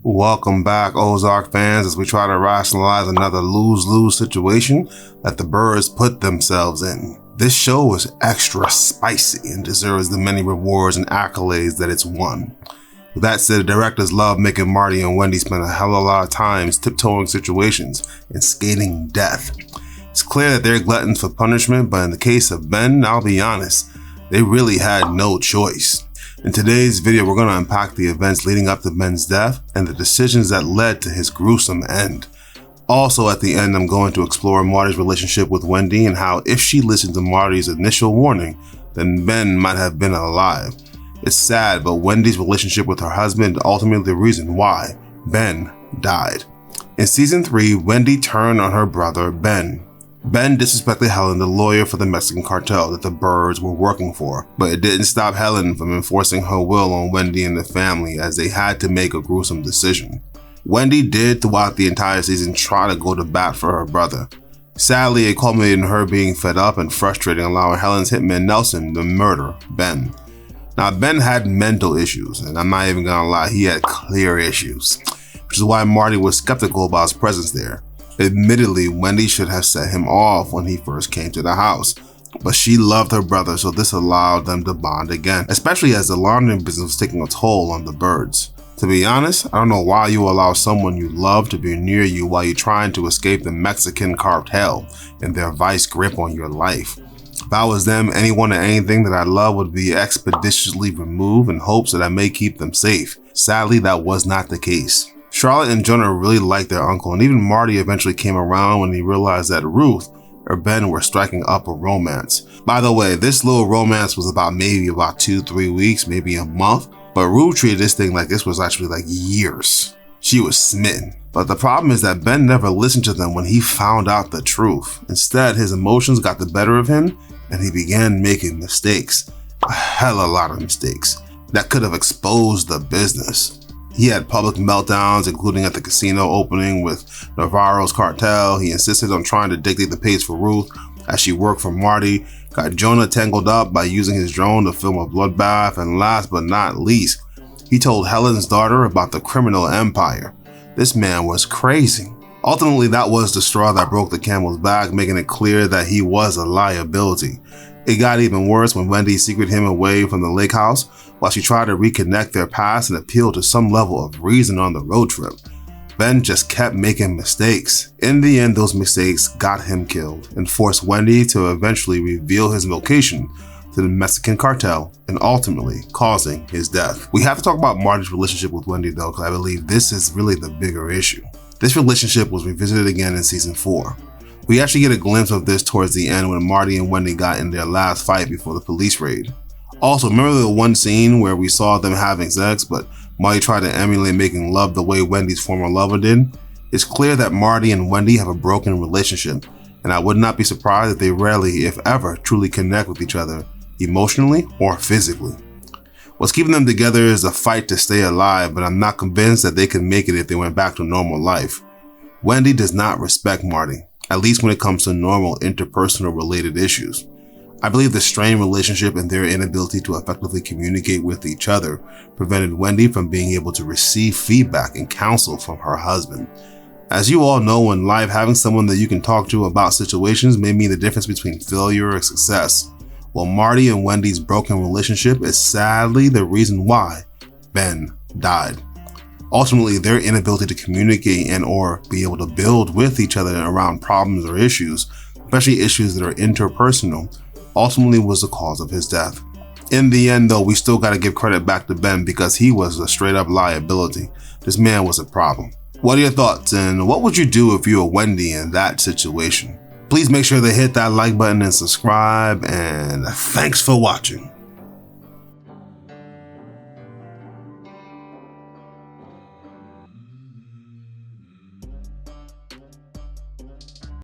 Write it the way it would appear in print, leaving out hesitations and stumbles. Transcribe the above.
Welcome back, Ozark fans, as we try to rationalize another lose-lose situation that the Byrdes put themselves in. This show was extra spicy and deserves the many rewards and accolades that it's won. With that said, the directors love making Marty and Wendy spend a hell of a lot of times tiptoeing situations and skating death. It's clear that they're gluttons for punishment, but in the case of Ben, I'll be honest, they really had no choice. In today's video, we're going to unpack the events leading up to Ben's death and the decisions that led to his gruesome end. Also, at the end, I'm going to explore Marty's relationship with Wendy and how if she listened to Marty's initial warning, then Ben might have been alive. It's sad, but Wendy's relationship with her husband is ultimately the reason why Ben died. In season 3, Wendy turned on her brother, Ben. Ben disrespected Helen, the lawyer for the Mexican cartel that the Byrdes were working for, but it didn't stop Helen from enforcing her will on Wendy and the family as they had to make a gruesome decision. Wendy did throughout the entire season try to go to bat for her brother. Sadly, it culminated in her being fed up and frustrated, allowing Helen's hitman Nelson to murder Ben. Now, Ben had mental issues, and I'm not even gonna lie, he had clear issues, which is why Marty was skeptical about his presence there. Admittedly, Wendy should have set him off when he first came to the house, but she loved her brother, so this allowed them to bond again, especially as the laundering business was taking a toll on the Byrdes. To be honest, I don't know why you allow someone you love to be near you while you're trying to escape the Mexican cartel and their vice grip on your life. If I was them, anyone and anything that I love would be expeditiously removed in hopes that I may keep them safe. Sadly, that was not the case. Charlotte and Jonah really liked their uncle, and even Marty eventually came around when he realized that Ruth or Ben were striking up a romance. By the way, this little romance was about 2-3 weeks, maybe a month, but Ruth treated this thing like this was actually like years. She was smitten. But the problem is that Ben never listened to them when he found out the truth. Instead, his emotions got the better of him, and he began making mistakes. A hell of a lot of mistakes that could have exposed the business. He had public meltdowns, including at the casino opening with Navarro's cartel. He insisted on trying to dictate the pace for Ruth as she worked for Marty, got Jonah tangled up by using his drone to film a bloodbath, and last but not least, he told Helen's daughter about the criminal empire. This man was crazy. Ultimately, that was the straw that broke the camel's back, making it clear that he was a liability. It got even worse when Wendy secreted him away from the lake house while she tried to reconnect their past and appeal to some level of reason on the road trip. Ben just kept making mistakes. In the end, those mistakes got him killed and forced Wendy to eventually reveal his location to the Mexican cartel and ultimately causing his death. We have to talk about Marty's relationship with Wendy though, because I believe this is really the bigger issue. This relationship was revisited again in season 4. We actually get a glimpse of this towards the end when Marty and Wendy got in their last fight before the police raid. Also, remember the one scene where we saw them having sex, but Marty tried to emulate making love the way Wendy's former lover did? It's clear that Marty and Wendy have a broken relationship, and I would not be surprised if they rarely, if ever, truly connect with each other, emotionally or physically. What's keeping them together is a fight to stay alive, but I'm not convinced that they could make it if they went back to normal life. Wendy does not respect Marty, at least when it comes to normal interpersonal related issues. I believe the strained relationship and their inability to effectively communicate with each other prevented Wendy from being able to receive feedback and counsel from her husband. As you all know in life, having someone that you can talk to about situations may mean the difference between failure and success. Well, Marty and Wendy's broken relationship is sadly the reason why Ben died. Ultimately, their inability to communicate and or be able to build with each other around problems or issues, especially issues that are interpersonal, ultimately was the cause of his death. In the end though, we still gotta give credit back to Ben because he was a straight up liability. This man was a problem. What are your thoughts, and what would you do if you were Wendy in that situation? Please make sure to hit that like button and subscribe, and thanks for watching.